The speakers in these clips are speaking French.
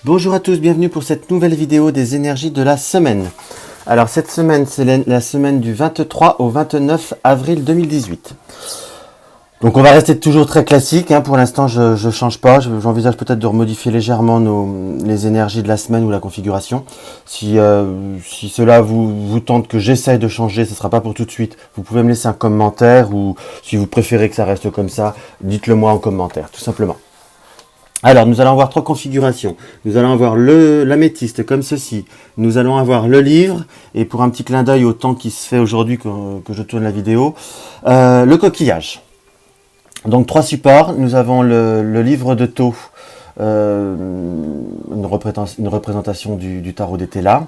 Bonjour à tous, bienvenue pour cette nouvelle vidéo des énergies de la semaine. Alors cette semaine, c'est la semaine du 23 au 29 avril 2018. Donc on va rester toujours très classique, pour l'instant je change pas, j'envisage peut-être de remodifier légèrement les énergies de la semaine ou la configuration. Si cela vous tente que j'essaye de changer, ce ne sera pas pour tout de suite. Vous pouvez me laisser un commentaire ou si vous préférez que ça reste comme ça, dites-le moi en commentaire, tout simplement. Alors, nous allons avoir trois configurations. Nous allons avoir l'améthyste comme ceci. Nous allons avoir le livre, et pour un petit clin d'œil au temps qui se fait aujourd'hui que je tourne la vidéo, le coquillage. Donc, trois supports. Nous avons le livre de Thoth, une représentation du tarot des Télas.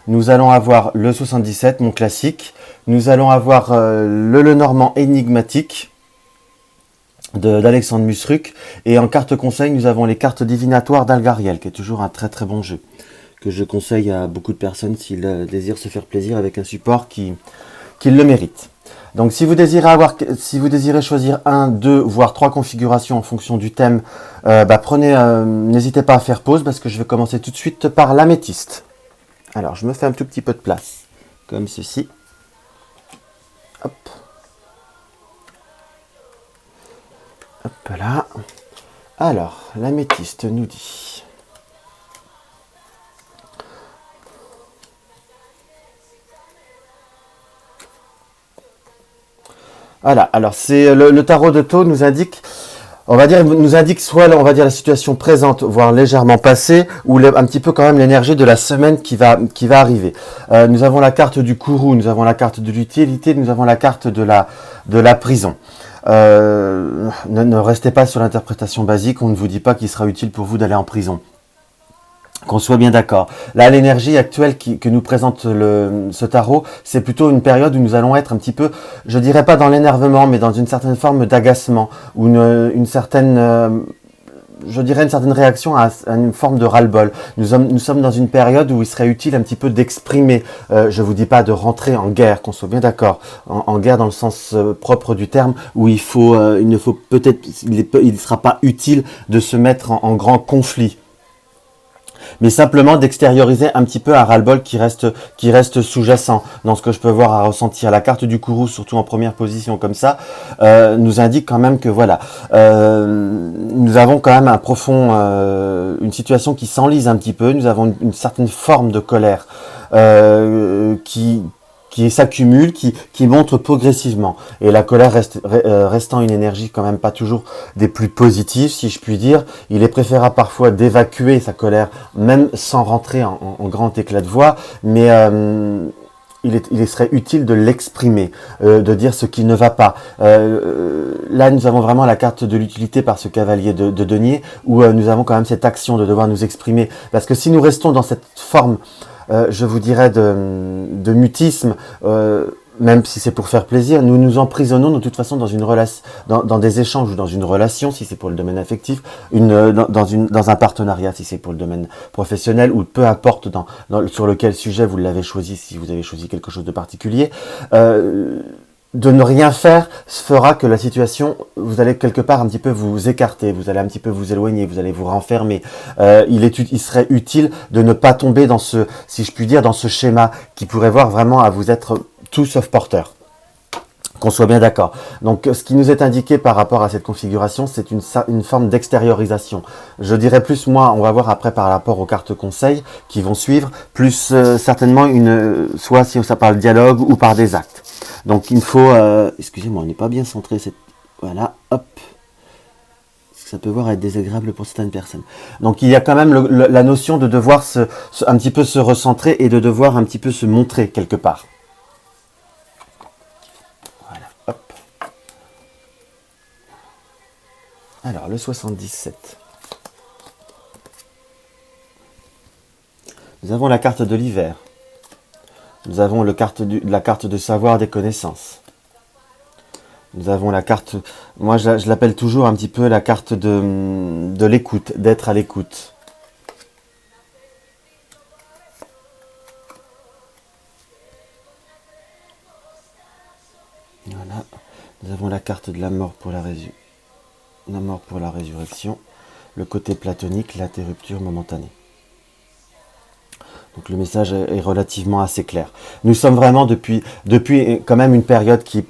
Nous allons avoir le 77, mon classique. Nous allons avoir le Lenormand énigmatique d'Alexandre Musruc, et en carte conseil nous avons les cartes divinatoires d'Algariel, qui est toujours un très très bon jeu, que je conseille à beaucoup de personnes s'ils désirent se faire plaisir avec un support qui le mérite. Donc si vous désirez choisir un, deux, voire trois configurations en fonction du thème, n'hésitez pas à faire pause parce que je vais commencer tout de suite par l'améthyste. Alors je me fais un tout petit peu de place, comme ceci. Hop. Hop là. Alors, l'améthyste nous dit. Voilà, alors c'est le tarot de Thoth nous indique, soit la situation présente, voire légèrement passée, ou un petit peu quand même l'énergie de la semaine qui va arriver. Nous avons la carte du courroux, nous avons la carte de l'utilité, nous avons la carte de la prison. Ne restez pas sur l'interprétation basique, on ne vous dit pas qu'il sera utile pour vous d'aller en prison. Qu'on soit bien d'accord. Là, l'énergie actuelle que nous présente ce tarot, c'est plutôt une période où nous allons être un petit peu, je dirais pas dans l'énervement, mais dans une certaine forme d'agacement, ou une certaine réaction à une forme de ras-le-bol. Nous sommes dans une période où il serait utile un petit peu d'exprimer, je vous dis pas de rentrer en guerre, qu'on soit bien d'accord, en guerre dans le sens propre du terme, où il ne sera pas utile de se mettre en grand conflit, mais simplement d'extérioriser un petit peu un ras-le-bol qui reste sous-jacent dans ce que je peux voir à ressentir. La carte du courroux, surtout en première position comme ça, nous indique quand même que voilà, nous avons quand même une situation qui s'enlise un petit peu, nous avons une certaine forme de colère qui s'accumule, qui montre progressivement. Et la colère restant une énergie quand même pas toujours des plus positives, si je puis dire. Il est préférable parfois d'évacuer sa colère, même sans rentrer en grand éclat de voix, mais il serait utile de l'exprimer, de dire ce qui ne va pas. Là, nous avons vraiment la carte de l'utilité par ce cavalier de denier, où nous avons quand même cette action de devoir nous exprimer. Parce que si nous restons dans cette forme, je vous dirais, de mutisme, même si c'est pour faire plaisir, nous nous emprisonnons de toute façon dans une relation, dans des échanges ou dans une relation, si c'est pour le domaine affectif, dans un partenariat, si c'est pour le domaine professionnel, ou peu importe sur lequel sujet vous l'avez choisi, si vous avez choisi quelque chose de particulier. De ne rien faire fera que la situation, vous allez quelque part un petit peu vous écarter, vous allez un petit peu vous éloigner, vous allez vous renfermer. Il serait utile de ne pas tomber dans si je puis dire, dans ce schéma qui pourrait voir vraiment à vous être tout sauf porteur. Qu'on soit bien d'accord. Donc, ce qui nous est indiqué par rapport à cette configuration, c'est une forme d'extériorisation. Je dirais plus, moi, on va voir après par rapport aux cartes conseils qui vont suivre, plus certainement soit si ça parle dialogue ou par des actes. Donc, il me faut... excusez-moi, on n'est pas bien centré. Voilà, hop. Ça peut voir être désagréable pour certaines personnes. Donc, il y a quand même la notion de devoir un petit peu se recentrer et de devoir un petit peu se montrer quelque part. Voilà, hop. Alors, le 77. Nous avons la carte de l'hiver. Nous avons la carte de savoir des connaissances. Nous avons la carte, moi je l'appelle toujours un petit peu la carte de l'écoute, d'être à l'écoute. Voilà. Nous avons la carte de la mort pour la résurrection, le côté platonique, l'interrupture momentanée. Donc le message est relativement assez clair. Nous sommes vraiment depuis quand même une période qui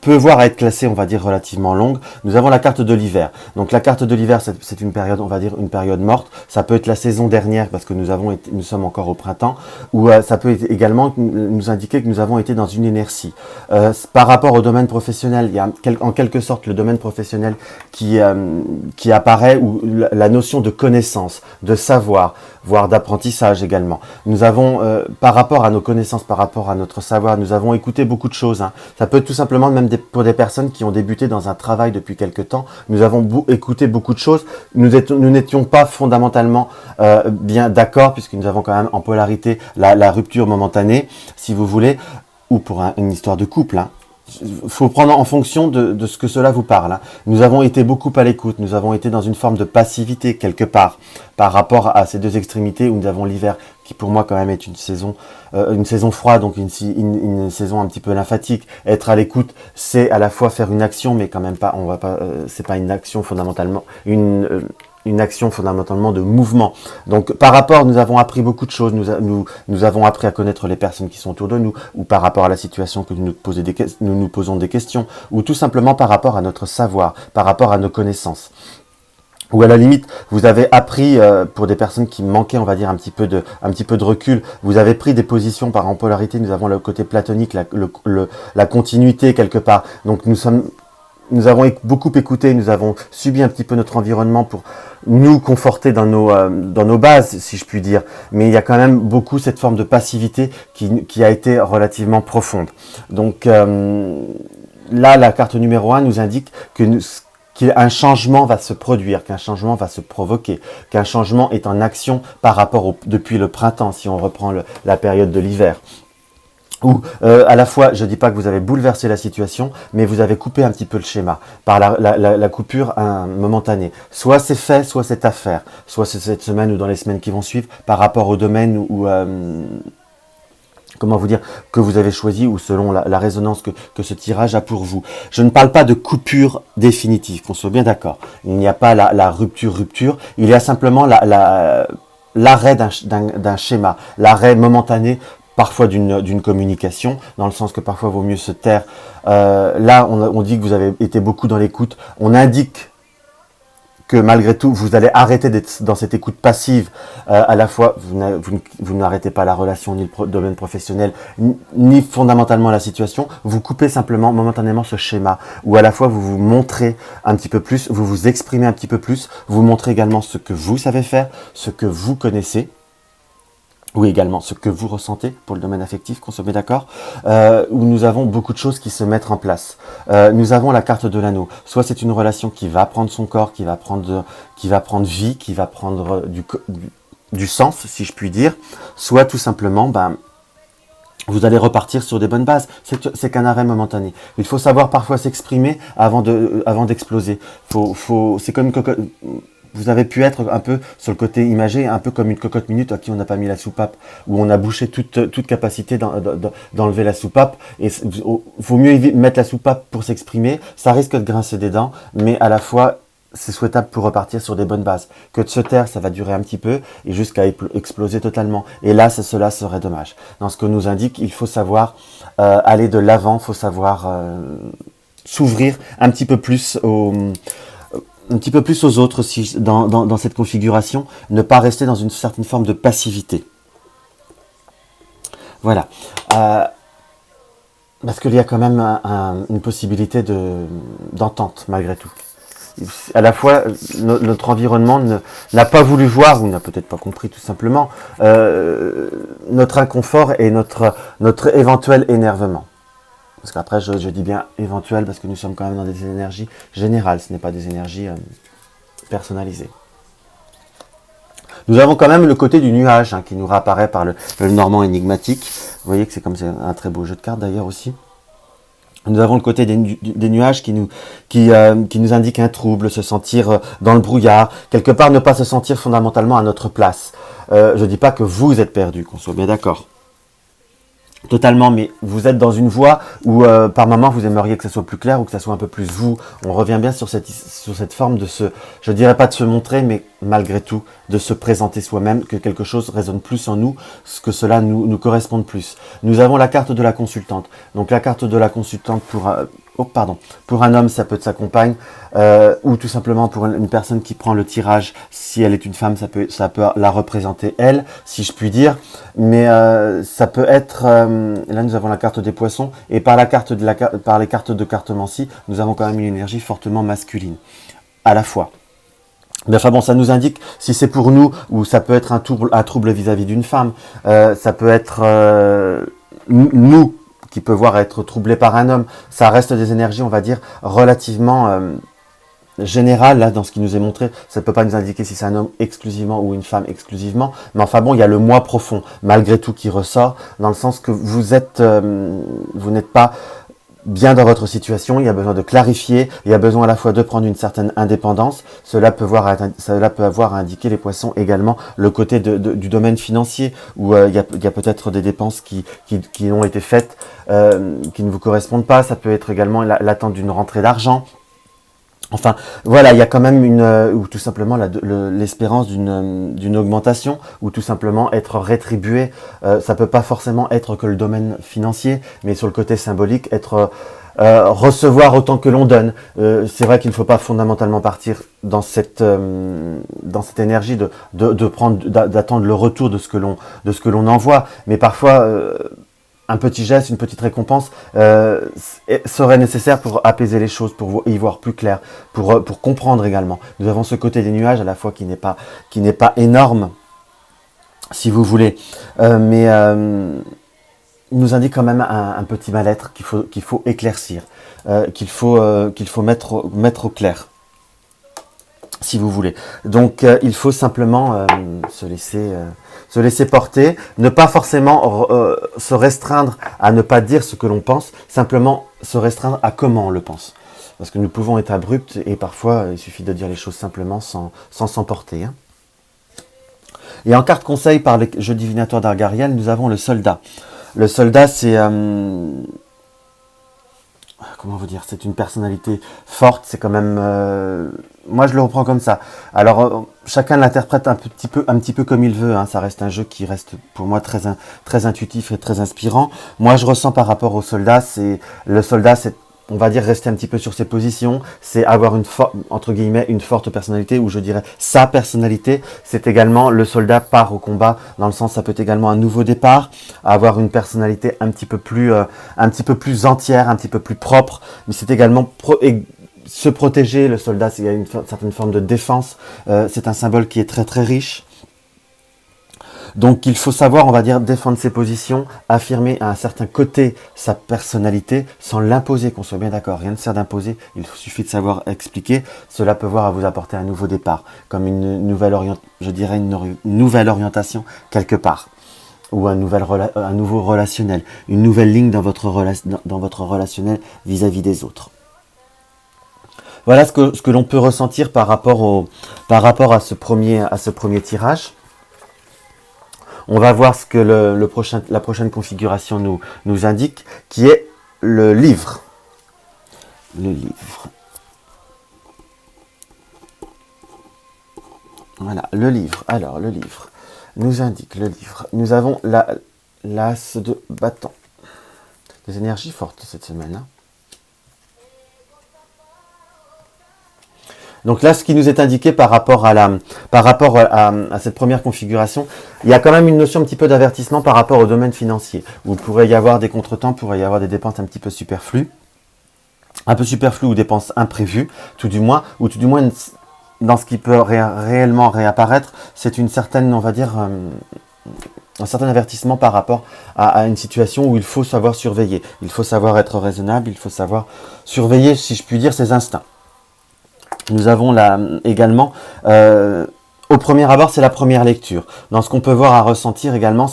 peut voir à être classée, on va dire, relativement longue. Nous avons la carte de l'hiver. Donc la carte de l'hiver, c'est une période, on va dire, une période morte. Ça peut être la saison dernière parce que nous sommes encore au printemps, ou ça peut également nous indiquer que nous avons été dans une inertie. Par rapport au domaine professionnel, il y a en quelque sorte le domaine professionnel qui apparaît, ou la notion de connaissance, de savoir, voire d'apprentissage également. Nous avons, par rapport à nos connaissances, par rapport à notre savoir, nous avons écouté beaucoup de choses. Hein. Ça peut être tout simplement même pour des personnes qui ont débuté dans un travail depuis quelque temps. Nous avons écouté beaucoup de choses. Nous n'étions pas fondamentalement bien d'accord, puisque nous avons quand même en polarité la rupture momentanée, si vous voulez, ou pour une histoire de couple. Hein. Faut prendre en fonction de ce que cela vous parle. Hein. Nous avons été beaucoup à l'écoute, nous avons été dans une forme de passivité quelque part par rapport à ces deux extrémités où nous avons l'hiver qui pour moi quand même est une saison froide, donc une saison un petit peu lymphatique. Être à l'écoute, c'est à la fois faire une action, mais quand même pas, c'est pas une action fondamentalement, une action fondamentalement de mouvement. Donc par rapport, nous avons appris beaucoup de choses, nous avons appris à connaître les personnes qui sont autour de nous, ou par rapport à la situation que nous nous posons des questions, ou tout simplement par rapport à notre savoir, par rapport à nos connaissances. Ou à la limite, vous avez appris, pour des personnes qui manquaient, on va dire, un petit peu de recul, vous avez pris des positions en polarité. Nous avons le côté platonique, la continuité quelque part. Donc nous avons beaucoup écouté, nous avons subi un petit peu notre environnement pour nous conforter dans nos bases, si je puis dire. Mais il y a quand même beaucoup cette forme de passivité qui a été relativement profonde. Donc là, la carte numéro 1 nous indique qu'un changement va se produire, qu'un changement va se provoquer, qu'un changement est en action par rapport depuis le printemps, si on reprend la période de l'hiver. Ou à la fois, je dis pas que vous avez bouleversé la situation, mais vous avez coupé un petit peu le schéma par la coupure momentanée. Soit c'est fait, soit c'est à faire. Soit c'est cette semaine ou dans les semaines qui vont suivre par rapport au domaine où comment vous dire, que vous avez choisi, ou selon la résonance que ce tirage a pour vous. Je ne parle pas de coupure définitive, qu'on soit bien d'accord. Il n'y a pas la rupture, il y a simplement l'arrêt d'un schéma, l'arrêt momentané parfois d'une communication, dans le sens que parfois il vaut mieux se taire. Là, on dit que vous avez été beaucoup dans l'écoute. On indique que malgré tout, vous allez arrêter d'être dans cette écoute passive. À la fois, vous n'arrêtez pas la relation, ni le domaine professionnel, ni fondamentalement la situation. Vous coupez simplement, momentanément, ce schéma, où à la fois vous vous montrez un petit peu plus, vous vous exprimez un petit peu plus, vous montrez également ce que vous savez faire, ce que vous connaissez, ou également ce que vous ressentez pour le domaine affectif, qu'on se met d'accord, où nous avons beaucoup de choses qui se mettent en place. Nous avons la carte de l'anneau. Soit c'est une relation qui va prendre son corps, qui va prendre vie, qui va prendre du sens, si je puis dire, soit tout simplement, vous allez repartir sur des bonnes bases. C'est qu'un arrêt momentané. Il faut savoir parfois s'exprimer avant d'exploser. C'est comme une cocotte. Vous avez pu être un peu sur le côté imagé, un peu comme une cocotte minute à qui on n'a pas mis la soupape, où on a bouché toute capacité d'enlever la soupape. Et vaut mieux mettre la soupape pour s'exprimer. Ça risque de grincer des dents, mais à la fois, c'est souhaitable pour repartir sur des bonnes bases. Que de se taire, ça va durer un petit peu et jusqu'à exploser totalement. Et là, cela serait dommage. Dans ce que nous indique, il faut savoir aller de l'avant, il faut savoir s'ouvrir un petit peu plus aux autres dans cette configuration, ne pas rester dans une certaine forme de passivité. Voilà. Parce qu'il y a quand même une possibilité d'entente, malgré tout. À la fois, notre environnement n'a pas voulu voir, ou n'a peut-être pas compris tout simplement, notre inconfort et notre éventuel énervement. Parce qu'après, je dis bien éventuel, parce que nous sommes quand même dans des énergies générales, ce n'est pas des énergies personnalisées. Nous avons quand même le côté du nuage qui nous réapparaît par le normand énigmatique. Vous voyez que c'est un très beau jeu de cartes d'ailleurs aussi. Nous avons le côté des nuages qui nous indiquent un trouble, se sentir dans le brouillard, quelque part ne pas se sentir fondamentalement à notre place. Je ne dis pas que vous êtes perdu, qu'on soit bien d'accord. totalement, mais vous êtes dans une voie où par moment vous aimeriez que ça soit plus clair ou que ça soit un peu plus vous. On revient bien sur cette forme de se, je dirais pas de se montrer, mais malgré tout, de se présenter soi-même, que quelque chose résonne plus en nous, que cela nous corresponde plus. Nous avons la carte de la consultante. Donc la carte de la consultante pour un homme, ça peut être sa compagne, ou tout simplement pour une personne qui prend le tirage, si elle est une femme, ça peut la représenter elle, si je puis dire. Mais ça peut être, là nous avons la carte des poissons, et par les cartes de cartomancie, nous avons quand même une énergie fortement masculine, à la fois. Mais enfin bon, ça nous indique si c'est pour nous, ou ça peut être un trouble vis-à-vis d'une femme, ça peut être nous, qui peut voir être troublé par un homme. Ça reste des énergies, on va dire, relativement générales, là, dans ce qui nous est montré. Ça ne peut pas nous indiquer si c'est un homme exclusivement ou une femme exclusivement. Mais enfin bon, il y a le moi profond, malgré tout, qui ressort, dans le sens que vous n'êtes pas bien dans votre situation, il y a besoin de clarifier, il y a besoin à la fois de prendre une certaine indépendance. Cela peut avoir à indiquer, les poissons, également le côté du domaine financier, où il y a peut-être des dépenses qui ont été faites, qui ne vous correspondent pas. Ça peut être également l'attente d'une rentrée d'argent. Enfin, voilà, il y a quand même ou tout simplement l'espérance d'une augmentation, ou tout simplement être rétribué. Ça peut pas forcément être que le domaine financier, mais sur le côté symbolique, recevoir autant que l'on donne. C'est vrai qu'il ne faut pas fondamentalement partir dans cette énergie d'attendre le retour de ce que l'on envoie, mais parfois un petit geste, une petite récompense serait nécessaire pour apaiser les choses, pour y voir plus clair, pour comprendre également. Nous avons ce côté des nuages à la fois qui n'est pas énorme, si vous voulez, mais il nous indique quand même un petit mal-être qu'il faut éclaircir, qu'il faut mettre au clair, si vous voulez. Donc il faut simplement se laisser porter, ne pas forcément se restreindre à ne pas dire ce que l'on pense, simplement se restreindre à comment on le pense. Parce que nous pouvons être abrupts et parfois il suffit de dire les choses simplement sans s'emporter. Hein. Et en carte conseil par les jeux divinatoires d'Argariel, nous avons le soldat. Le soldat, c'est... comment vous dire, c'est une personnalité forte, c'est quand même... moi, je le reprends comme ça. Alors, chacun l'interprète un petit peu comme il veut. Hein. Ça reste un jeu qui reste, pour moi, très intuitif et très inspirant. Moi, je ressens par rapport au soldat, le soldat, c'est, on va dire, rester un petit peu sur ses positions. C'est avoir entre guillemets, une forte personnalité, ou je dirais sa personnalité. C'est également, le soldat part au combat, dans le sens, ça peut être également un nouveau départ, avoir une personnalité un petit peu plus entière, un petit peu plus propre. Mais c'est également se protéger, le soldat, il y a une certaine forme de défense. C'est un symbole qui est très très riche. Donc il faut savoir, on va dire, défendre ses positions, affirmer à un certain côté sa personnalité, sans l'imposer, qu'on soit bien d'accord. Rien ne sert d'imposer, il suffit de savoir expliquer. Cela peut voir à vous apporter un nouveau départ, comme une nouvelle orientation quelque part. Ou un nouveau relationnel, une nouvelle ligne dans votre relationnel vis-à-vis des autres. Voilà ce que l'on peut ressentir par rapport à ce premier tirage. On va voir ce que la prochaine configuration nous indique, qui est le livre. Le livre. Voilà, le livre. Alors, le livre nous indique le livre. Nous avons l'as de bâton. Des énergies fortes cette semaine. Hein. Donc là, ce qui nous est indiqué par rapport à cette première configuration, il y a quand même une notion un petit peu d'avertissement par rapport au domaine financier, où il pourrait y avoir des contretemps, pourrait y avoir des dépenses un petit peu superflues ou dépenses imprévues, tout du moins dans ce qui peut réellement réapparaître, c'est une certaine, on va dire, un certain avertissement par rapport à une situation où il faut savoir surveiller, il faut savoir être raisonnable, il faut savoir surveiller, si je puis dire, ses instincts. Nous avons là également, au premier abord, c'est la première lecture. Dans ce qu'on peut voir à ressentir également,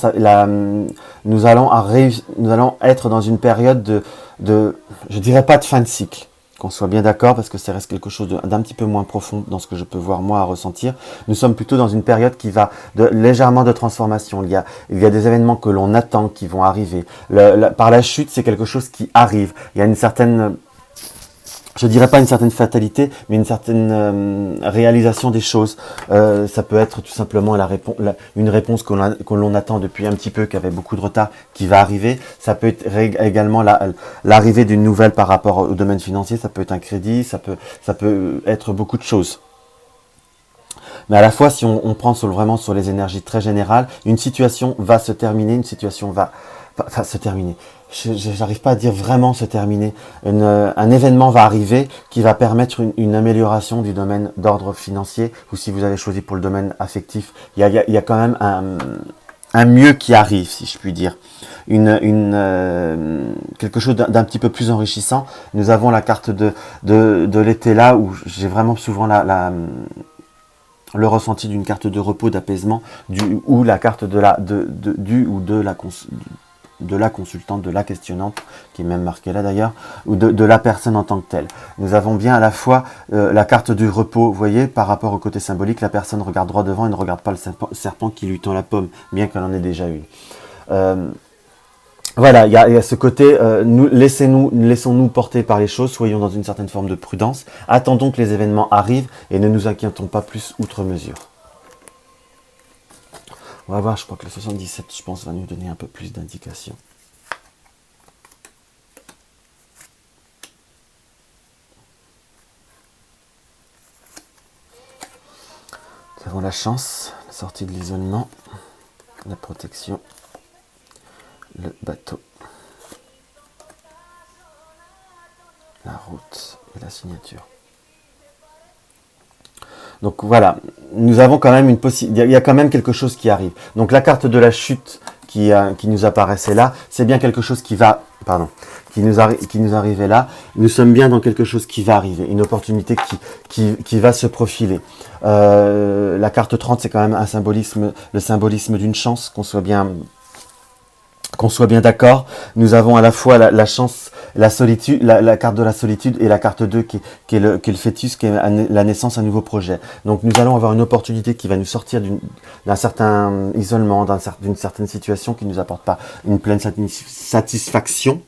nous allons être dans une période je dirais pas de fin de cycle. Qu'on soit bien d'accord, parce que ça reste quelque chose d'un petit peu moins profond dans ce que je peux voir moi à ressentir. Nous sommes plutôt dans une période qui va légèrement de transformation. Il y a des événements que l'on attend qui vont arriver. Par la chute, c'est quelque chose qui arrive. Il y a une certaine, je dirais pas une certaine fatalité, mais une certaine réalisation des choses. Ça peut être tout simplement une réponse que l'on attend depuis un petit peu, qui avait beaucoup de retard, qui va arriver. Ça peut être également l'arrivée d'une nouvelle par rapport au domaine financier. Ça peut être un crédit, ça peut être beaucoup de choses. Mais à la fois, si on prend vraiment sur les énergies très générales, une situation va se terminer, une situation va se terminer. J'arrive pas à dire vraiment se terminer. Un événement va arriver qui va permettre une amélioration du domaine d'ordre financier, ou si vous avez choisi pour le domaine affectif, il y a quand même un mieux qui arrive, si je puis dire. Quelque chose d'un petit peu plus enrichissant. Nous avons la carte de l'été là, où j'ai vraiment souvent le ressenti d'une carte de repos, d'apaisement, ou la carte de la consultante, de la questionnante, qui est même marquée là d'ailleurs, ou de la personne en tant que telle. Nous avons bien à la fois la carte du repos, vous voyez, par rapport au côté symbolique, la personne regarde droit devant et ne regarde pas le serpent qui lui tend la pomme, bien qu'elle en ait déjà une. Voilà, il y a ce côté, laissons-nous porter par les choses, soyons dans une certaine forme de prudence, attendons que les événements arrivent et ne nous inquiétons pas plus outre mesure. On va voir, je crois que le 77, je pense, va nous donner un peu plus d'indications. Nous avons la chance, la sortie de l'isolement, la protection, le bateau, la route et la signature. Donc voilà, nous avons quand même il y a quand même quelque chose qui arrive. Donc la carte de la chute qui nous apparaissait là, c'est bien quelque chose qui nous arrivait là. Nous sommes bien dans quelque chose qui va arriver, une opportunité qui va se profiler. La carte 30, c'est quand même le symbolisme d'une chance, qu'on soit bien d'accord. Nous avons à la fois la chance, la solitude, la carte de la solitude, et la carte 2 qui est le fœtus, qui est la naissance d'un nouveau projet. Donc nous allons avoir une opportunité qui va nous sortir d'un certain isolement, d'une certaine situation qui ne nous apporte pas une pleine satisfaction.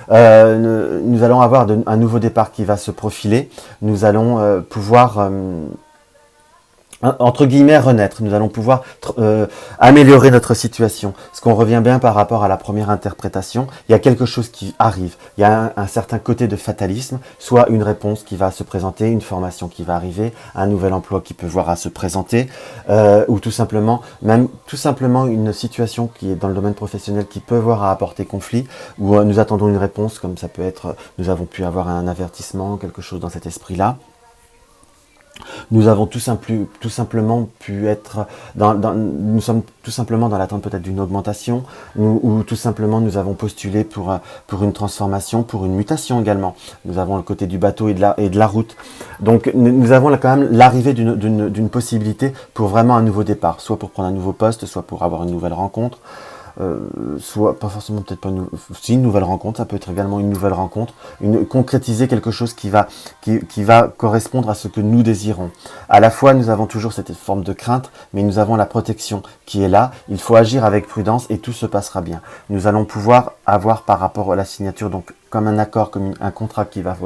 Nous allons avoir un nouveau départ qui va se profiler. Nous allons pouvoir entre guillemets renaître, nous allons pouvoir améliorer notre situation. Ce qu'on revient bien par rapport à la première interprétation, il y a quelque chose qui arrive, il y a un certain côté de fatalisme, soit une réponse qui va se présenter, une formation qui va arriver, un nouvel emploi qui peut voir à se présenter, ou tout simplement une situation qui est dans le domaine professionnel qui peut voir à apporter conflit, où nous attendons une réponse, comme ça peut être, nous avons pu avoir un avertissement, quelque chose dans cet esprit-là. Nous avons tout simplement pu être nous sommes tout simplement dans l'attente peut-être d'une augmentation, ou tout simplement nous avons postulé pour une transformation, pour une mutation également. Nous avons le côté du bateau et de la route. Donc nous avons quand même l'arrivée d'une possibilité pour vraiment un nouveau départ, soit pour prendre un nouveau poste, soit pour avoir une nouvelle rencontre. Soit pas forcément peut-être pas une nouvelle rencontre, ça peut être également une nouvelle rencontre, concrétiser quelque chose qui va correspondre à ce que nous désirons. À la fois nous avons toujours cette forme de crainte, mais nous avons la protection qui est là. Il faut agir avec prudence et tout se passera bien. Nous allons pouvoir avoir par rapport à la signature, donc comme un accord, comme un contrat qui va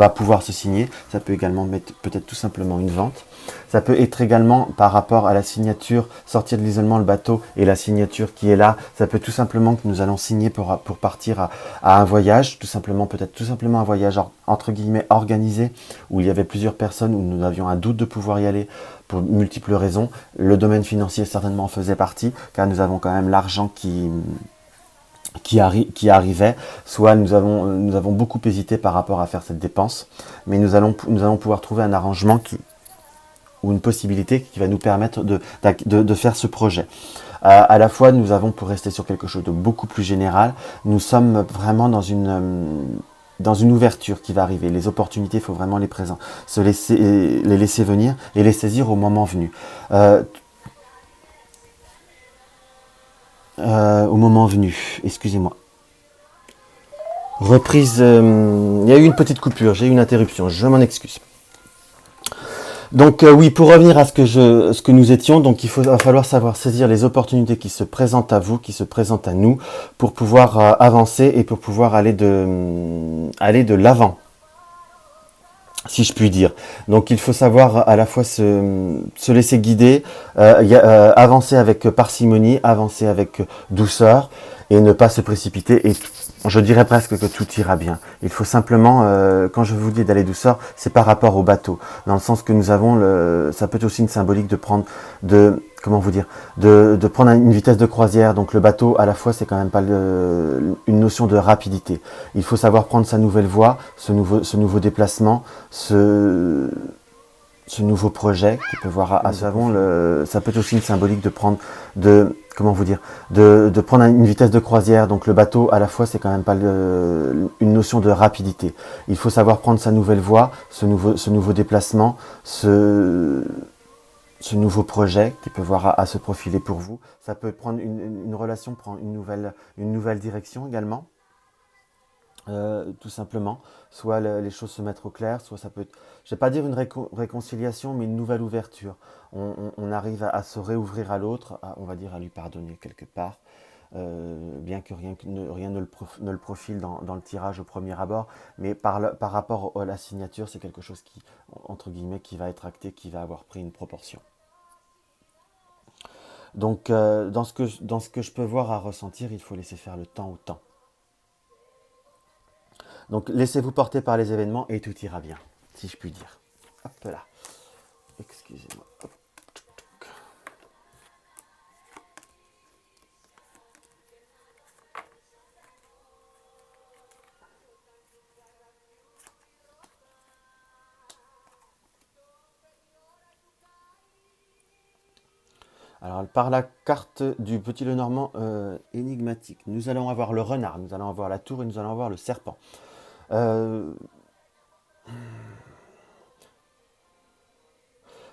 pouvoir se signer. Ça peut également mettre peut-être tout simplement une vente. Ça peut être également par rapport à la signature, sortir de l'isolement, le bateau et la signature qui est là. Ça peut tout simplement que nous allons signer pour partir à un voyage, peut-être tout simplement un voyage entre guillemets organisé, où il y avait plusieurs personnes, où nous avions un doute de pouvoir y aller pour multiples raisons. Le domaine financier certainement en faisait partie, car nous avons quand même l'argent qui arrivait, soit nous avons beaucoup hésité par rapport à faire cette dépense, mais nous allons pouvoir trouver un arrangement ou une possibilité qui va nous permettre de faire ce projet. À la fois, nous avons, pour rester sur quelque chose de beaucoup plus général, nous sommes vraiment dans une ouverture qui va arriver. Les opportunités, il faut vraiment les laisser venir et les saisir au moment venu. Excusez-moi. Reprise, il y a eu une petite coupure, j'ai eu une interruption, je m'en excuse. Donc oui, pour revenir à ce que nous étions, donc va falloir savoir saisir les opportunités qui se présentent à vous, qui se présentent à nous, pour pouvoir avancer et pour pouvoir aller de l'avant, si je puis dire. Donc il faut savoir à la fois se laisser guider, avancer avec parcimonie, avancer avec douceur et ne pas se précipiter. Et je dirais presque que tout ira bien. Il faut simplement, quand je vous dis d'aller douceur, c'est par rapport au bateau, dans le sens que nous avons ça peut être aussi une symbolique de prendre comment vous dire, de prendre une vitesse de croisière. Donc le bateau, à la fois, c'est quand même pas une notion de rapidité. Il faut savoir prendre sa nouvelle voie, ce nouveau déplacement, ce nouveau projet qui peut voir à savon. Ça peut être aussi une symbolique de prendre comment vous dire, de prendre une vitesse de croisière. Donc le bateau, à la fois, c'est quand même pas une notion de rapidité. Il faut savoir prendre sa nouvelle voie, ce nouveau déplacement, ce nouveau projet qui peut voir à se profiler pour vous. Ça peut prendre une relation, prendre une nouvelle direction également. Tout simplement, soit les choses se mettre au clair, soit ça peut être, je vais pas dire une réconciliation, mais une nouvelle ouverture. On arrive à se réouvrir à l'autre, on va dire à lui pardonner quelque part, bien que rien ne le profile dans le tirage au premier abord, mais par rapport à la signature, c'est quelque chose qui, entre guillemets, qui va être acté, qui va avoir pris une proportion. Donc, dans ce que je peux voir à ressentir, il faut laisser faire le temps au temps. Donc laissez-vous porter par les événements et tout ira bien, si je puis dire. Hop là. Excusez-moi. Hop. Alors par la carte du petit Lenormand énigmatique, nous allons avoir le renard, nous allons avoir la tour et nous allons avoir le serpent. Euh,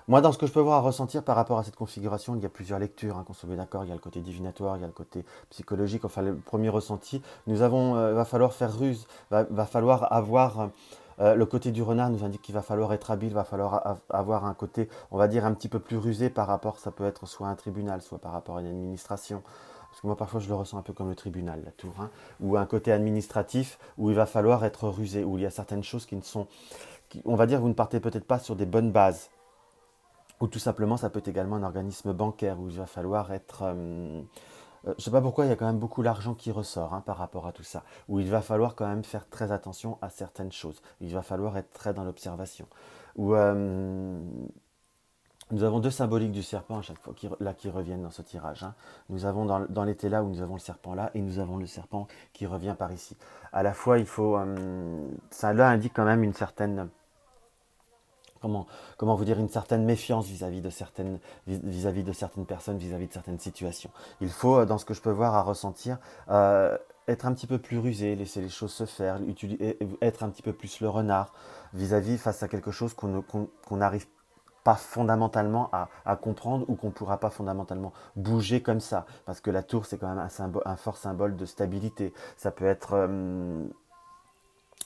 Moi, dans ce que je peux voir à ressentir par rapport à cette configuration, il y a plusieurs lectures, hein, qu'on soit bien d'accord. Il y a le côté divinatoire, il y a le côté psychologique. Enfin, le premier ressenti, va falloir faire ruse, va falloir avoir. Le côté du renard nous indique qu'il va falloir être habile, va falloir avoir un côté, on va dire, un petit peu plus rusé par rapport, ça peut être soit un tribunal, soit par rapport à une administration. Parce que moi, parfois, je le ressens un peu comme le tribunal, la tour, hein, ou un côté administratif où il va falloir être rusé, où il y a certaines choses qui ne sont, on va dire, vous ne partez peut-être pas sur des bonnes bases. Ou tout simplement, ça peut être également un organisme bancaire où il va falloir être... je ne sais pas pourquoi, il y a quand même beaucoup d'argent qui ressort, hein, par rapport à tout ça. Où il va falloir quand même faire très attention à certaines choses. Il va falloir être très dans l'observation. Où nous avons deux symboliques du serpent à chaque fois qui reviennent dans ce tirage, hein. Nous avons dans l'été là où nous avons le serpent là et nous avons le serpent qui revient par ici. À la fois, il faut... ça là indique quand même une certaine comment, comment vous dire, une certaine méfiance vis-à-vis de certaines personnes, vis-à-vis de certaines situations. Il faut, dans ce que je peux voir à ressentir, être un petit peu plus rusé, laisser les choses se faire, être un petit peu plus le renard vis-à-vis face à quelque chose qu'on n'arrive pas fondamentalement à comprendre ou qu'on ne pourra pas fondamentalement bouger comme ça. Parce que la tour, c'est quand même un fort symbole de stabilité. Ça peut être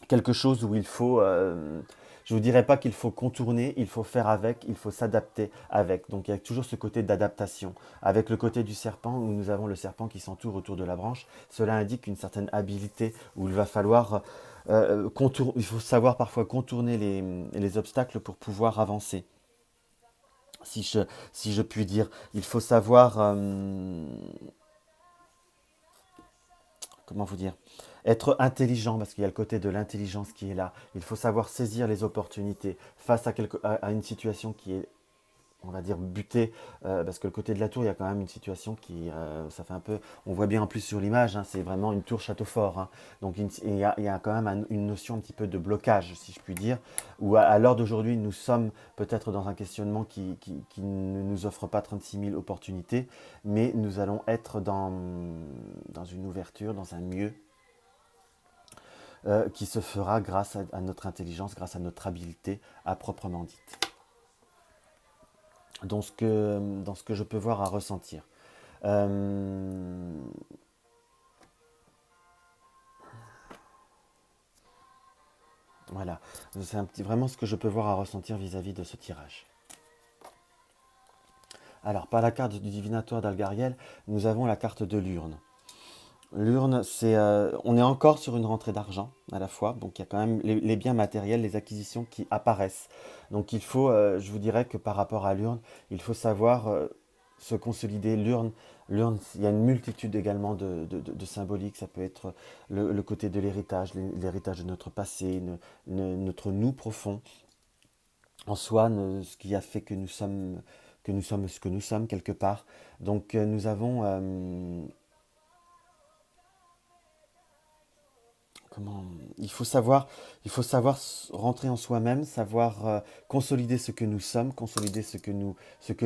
quelque chose où il faut, je ne vous dirais pas qu'il faut contourner, il faut faire avec, il faut s'adapter avec. Donc il y a toujours ce côté d'adaptation. Avec le côté du serpent, où nous avons le serpent qui s'entoure autour de la branche, cela indique une certaine habilité, où il va falloir il faut savoir parfois contourner les obstacles pour pouvoir avancer. Si je, si je puis dire, il faut savoir, comment vous dire, être intelligent, parce qu'il y a le côté de l'intelligence qui est là. Il faut savoir saisir les opportunités face à une situation qui est, on va dire, butée, parce que le côté de la tour, il y a quand même une situation qui, ça fait un peu, on voit bien en plus sur l'image, hein, c'est vraiment une tour château fort, hein. Donc il y a quand même une notion un petit peu de blocage, si je puis dire, où à l'heure d'aujourd'hui, nous sommes peut-être dans un questionnement qui ne nous offre pas 36 000 opportunités, mais nous allons être dans une ouverture, dans un mieux, qui se fera grâce à notre intelligence, grâce à notre habileté à proprement dite. Dans ce que je peux voir à ressentir. Euh, Voilà, c'est vraiment ce que je peux voir à ressentir vis-à-vis de ce tirage. Alors, par la carte du divinatoire d'Algariel, nous avons la carte de l'urne. L'urne, on est encore sur une rentrée d'argent à la fois, donc il y a quand même les biens matériels, les acquisitions qui apparaissent. Donc il faut, je vous dirais que par rapport à l'urne, il faut savoir se consolider. L'urne, il y a une multitude également de symboliques. Ça peut être le côté de l'héritage, l'héritage de notre passé, notre nous profond en soi, ce qui a fait que nous sommes ce que nous sommes quelque part. Donc nous avons comment il faut savoir rentrer en soi-même, savoir consolider ce que nous sommes, consolider ce que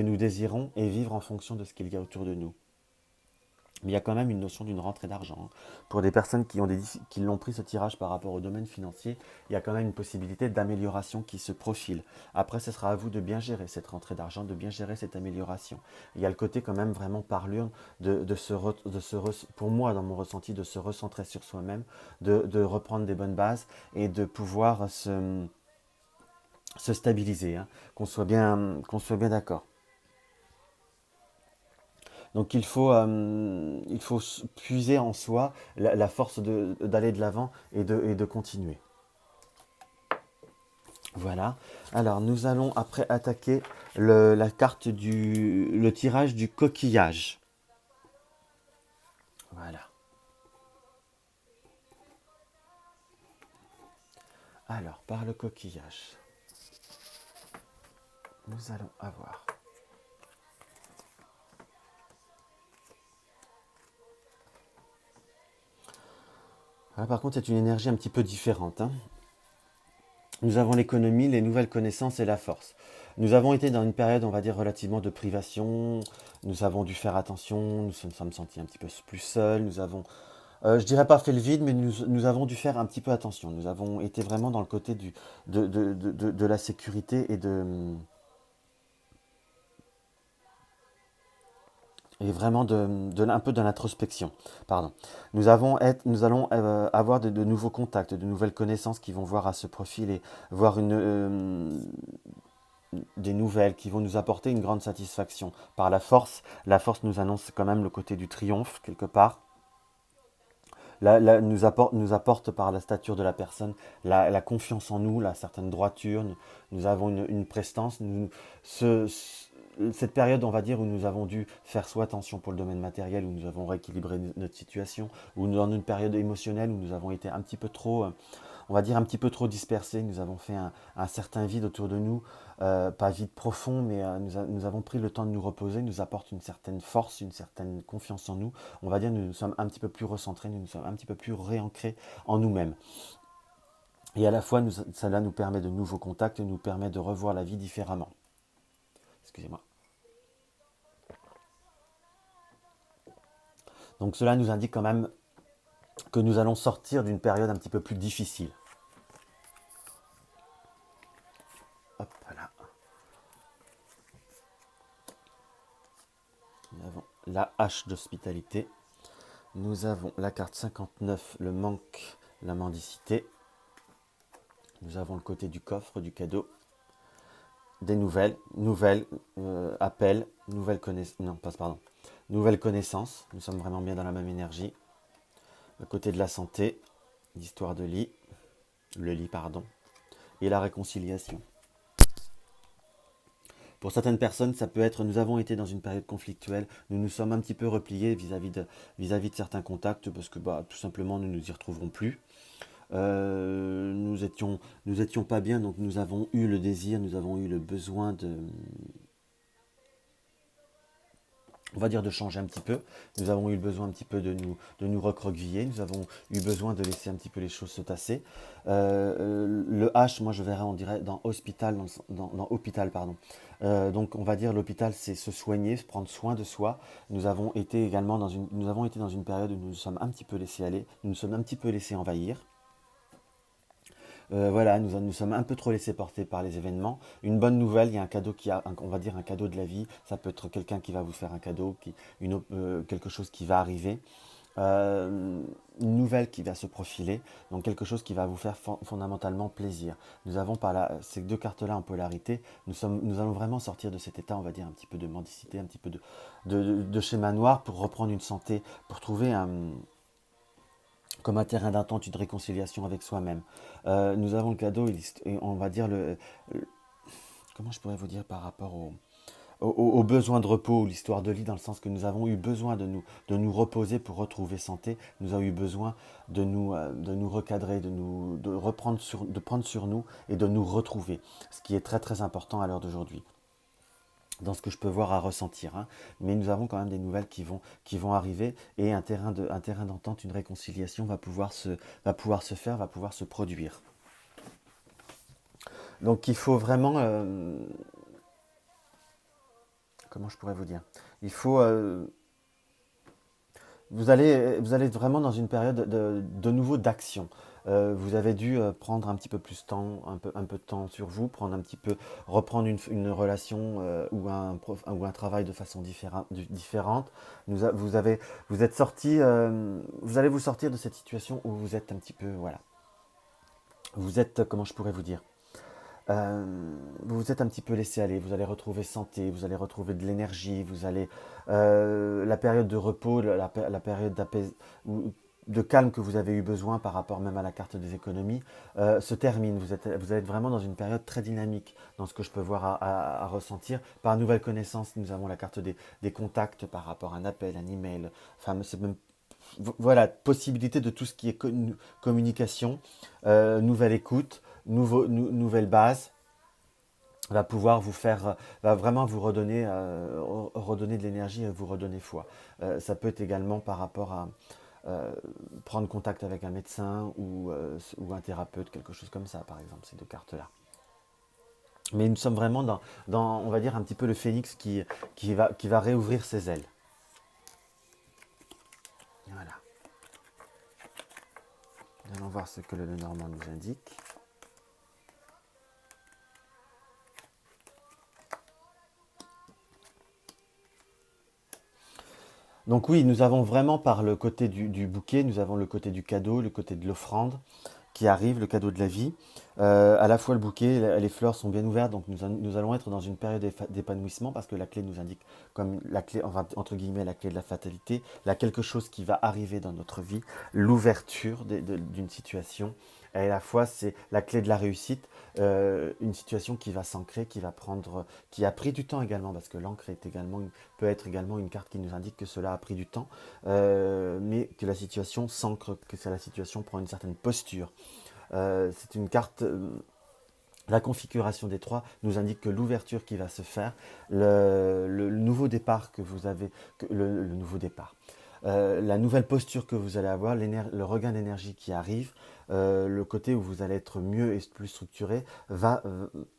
nous désirons et vivre en fonction de ce qu'il y a autour de nous. Mais il y a quand même une notion d'une rentrée d'argent, hein. Pour des personnes qui l'ont pris ce tirage par rapport au domaine financier, il y a quand même une possibilité d'amélioration qui se profile. Après, ce sera à vous de bien gérer cette rentrée d'argent, de bien gérer cette amélioration. Il y a le côté quand même vraiment par l'urne pour moi, dans mon ressenti, de se recentrer sur soi-même, de reprendre des bonnes bases et de pouvoir se stabiliser, hein, qu'on soit bien d'accord. Donc il faut puiser en soi la force d'aller de l'avant et de continuer. Voilà. Alors nous allons après attaquer la carte le tirage du coquillage. Voilà. Alors par le coquillage, nous allons avoir. Là, par contre, c'est une énergie un petit peu différente, hein. Nous avons l'économie, les nouvelles connaissances et la force. Nous avons été dans une période, on va dire, relativement de privation. Nous avons dû faire attention. Nous nous sommes sentis un petit peu plus seuls. Nous avons, je dirais pas fait le vide, mais nous avons dû faire un petit peu attention. Nous avons été vraiment dans le côté de la sécurité et vraiment un peu de l'introspection. Pardon. Nous allons avoir de nouveaux contacts, de nouvelles connaissances qui vont voir à se profiler, voir des nouvelles qui vont nous apporter une grande satisfaction. Par la force nous annonce quand même le côté du triomphe, quelque part. Nous apporte par la stature de la personne la confiance en nous, la certaine droiture. Nous avons une prestance. Cette période, on va dire, où nous avons dû faire soit attention pour le domaine matériel, où nous avons rééquilibré notre situation, ou dans une période émotionnelle où nous avons été un petit peu trop on va dire un petit peu trop dispersés. Nous avons fait un certain vide autour de nous, pas vide profond, mais nous avons pris le temps de nous reposer, nous apporte une certaine force, une certaine confiance en nous. On va dire nous nous sommes un petit peu plus recentrés, nous nous sommes un petit peu plus réancrés en nous-mêmes. Et à la fois, cela nous permet de nouveaux contacts, nous permet de revoir la vie différemment. Excusez-moi. Donc cela nous indique quand même que nous allons sortir d'une période un petit peu plus difficile. Hop là. Nous avons la hache d'hospitalité. Nous avons la carte 59, le manque, la mendicité. Nous avons le côté du coffre, du cadeau. Des appels, nouvelles connaissances. Non, pardon. Nouvelles connaissances. Nous sommes vraiment bien dans la même énergie. Le côté de la santé, l'histoire de lit, le lit, pardon, et la réconciliation. Pour certaines personnes, ça peut être, nous avons été dans une période conflictuelle, nous nous sommes un petit peu repliés vis-à-vis de certains contacts parce que tout simplement nous ne nous y retrouverons plus. Nous étions pas bien, donc nous avons eu le désir, nous avons eu le besoin on va dire de changer un petit peu. Nous avons eu besoin un petit peu de nous recroqueviller. Nous avons eu besoin de laisser un petit peu les choses se tasser. Le H, moi je verrais, on dirait, dans hospital, dans hôpital, pardon. Donc on va dire l'hôpital, c'est se soigner, se prendre soin de soi. Nous avons été également nous avons été dans une période où nous nous sommes un petit peu laissés aller, nous nous sommes un petit peu laissés envahir. Voilà, nous sommes un peu trop laissés porter par les événements. Une bonne nouvelle, il y a un cadeau on va dire un cadeau de la vie. Ça peut être quelqu'un qui va vous faire un cadeau, quelque chose qui va arriver. euh, une nouvelle qui va se profiler, donc quelque chose qui va vous faire fondamentalement plaisir. Nous avons par là, ces deux cartes-là en polarité, nous allons vraiment sortir de cet état, on va dire, un petit peu de mendicité, un petit peu de schéma noir pour reprendre une santé, pour trouver comme un terrain d'entente, une réconciliation avec soi-même. Nous avons le cadeau, et on va dire comment je pourrais vous dire par rapport au besoin de repos, l'histoire de lit, dans le sens que nous avons eu besoin de nous reposer pour retrouver santé. Nous avons eu besoin de nous recadrer, de prendre sur nous et de nous retrouver. Ce qui est très très important à l'heure d'aujourd'hui, dans ce que je peux voir à ressentir. Hein. Mais nous avons quand même des nouvelles qui vont arriver, et un terrain d'entente, une réconciliation va pouvoir se faire, va pouvoir se produire. Donc il faut vraiment... comment je pourrais vous dire? Il faut... vous allez être vraiment dans une période de nouveau d'action. Vous avez dû prendre un petit peu plus de temps, un peu de temps sur vous, prendre un petit peu, reprendre une relation ou un travail de façon différente. Vous êtes sorti, vous allez vous sortir de cette situation où vous êtes un petit peu, voilà. Vous êtes, comment je pourrais vous dire? Vous vous êtes un petit peu laissé aller, vous allez retrouver santé, vous allez retrouver de l'énergie, vous allez la période de repos, la période de calme que vous avez eu besoin par rapport même à la carte des économies se termine. Vous êtes vraiment dans une période très dynamique dans ce que je peux voir à ressentir. Par nouvelle connaissance, nous avons la carte des contacts par rapport à un appel, un email, enfin c'est même voilà, possibilité de tout ce qui est communication, nouvelle écoute, nouvelle base, va pouvoir vous faire, va vraiment vous redonner, redonner de l'énergie et vous redonner foi. Ça peut être également par rapport à prendre contact avec un médecin ou un thérapeute, quelque chose comme ça, par exemple, ces deux cartes-là. Mais nous sommes vraiment on va dire, un petit peu le phénix qui va réouvrir ses ailes. Voilà. Nous allons voir ce que le Lenormand nous indique. Donc oui, nous avons vraiment par le côté du bouquet, nous avons le côté du cadeau, le côté de l'offrande qui arrive, le cadeau de la vie. À la fois le bouquet, les fleurs sont bien ouvertes, donc nous allons être dans une période d'épanouissement parce que la clé nous indique comme la clé, enfin, entre guillemets, la clé de la fatalité, là quelque chose qui va arriver dans notre vie, l'ouverture d'une situation. Et à la fois, c'est la clé de la réussite, une situation qui va s'ancrer, qui a pris du temps également, parce que l'encre peut être également une carte qui nous indique que cela a pris du temps, mais que la situation s'ancre, que la situation prend une certaine posture. C'est une carte. La configuration des trois nous indique que l'ouverture qui va se faire, le nouveau départ que vous avez, le nouveau départ, la nouvelle posture que vous allez avoir, le regain d'énergie qui arrive, le côté où vous allez être mieux et plus structuré, va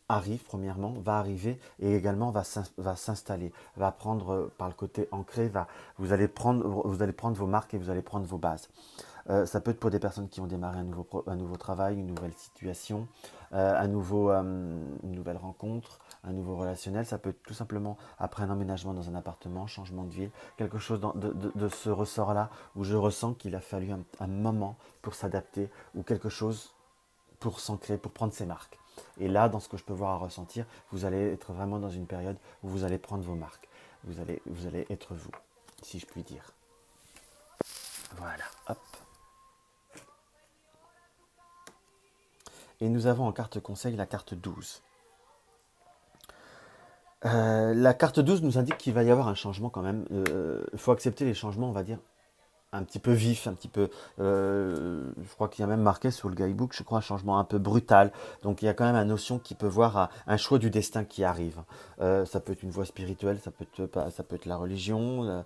arriver et également va s'installer, va prendre par le côté ancré, vous allez prendre vos marques et vous allez prendre vos bases. Ça peut être pour des personnes qui ont démarré un nouveau travail, une nouvelle situation, une nouvelle rencontre, un nouveau relationnel. Ça peut être tout simplement après un emménagement dans un appartement, changement de ville, quelque chose de ce ressort-là où je ressens qu'il a fallu un moment pour s'adapter ou quelque chose pour s'ancrer, pour prendre ses marques. Et là, dans ce que je peux voir à ressentir, vous allez être vraiment dans une période où vous allez prendre vos marques. Vous allez être vous, si je puis dire. Voilà, hop. Et nous avons en carte conseil la carte 12. La carte 12 nous indique qu'il va y avoir un changement quand même. Il faut accepter les changements, on va dire, un petit peu vif, un petit peu, je crois qu'il y a même marqué sur le guidebook, je crois un changement un peu brutal. Donc il y a quand même une notion qui peut voir un choix du destin qui arrive. Ça peut être une voie spirituelle, ça peut être la religion,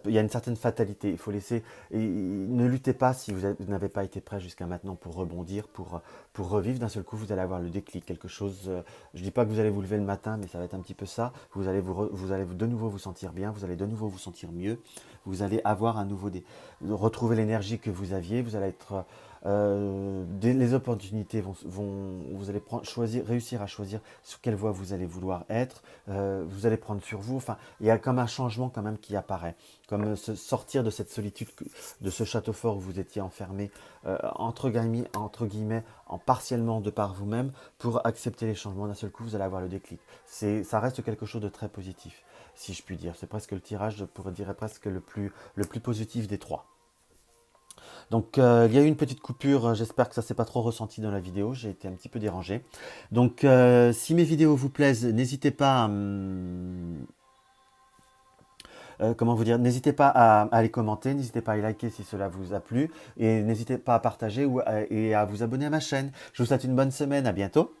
il y a une certaine fatalité. Il faut laisser, ne luttez pas si vous n'avez pas été prêt jusqu'à maintenant pour rebondir, pour revivre. D'un seul coup, vous allez avoir le déclic, quelque chose. Je dis pas que vous allez vous lever le matin, mais ça va être un petit peu ça. Vous allez de nouveau vous sentir bien, vous allez de nouveau vous sentir mieux. Vous allez avoir retrouver l'énergie que vous aviez, vous allez être les opportunités vous allez réussir à choisir sur quelle voie vous allez vouloir être, vous allez prendre sur vous, enfin, il y a comme un changement quand même qui apparaît, comme sortir de cette solitude, de ce château fort où vous étiez enfermé, entre guillemets, en partiellement de par vous-même, pour accepter les changements. D'un seul coup, vous allez avoir le déclic. Ça reste quelque chose de très positif, si je puis dire. C'est presque le tirage, je pourrais dire presque le plus positif des trois. Donc il y a eu une petite coupure, j'espère que ça s'est pas trop ressenti dans la vidéo, j'ai été un petit peu dérangé. Donc si mes vidéos vous plaisent, n'hésitez pas comment vous dire, n'hésitez pas à les commenter, n'hésitez pas à les liker si cela vous a plu, et n'hésitez pas à partager et à vous abonner à ma chaîne. Je vous souhaite une bonne semaine, à bientôt.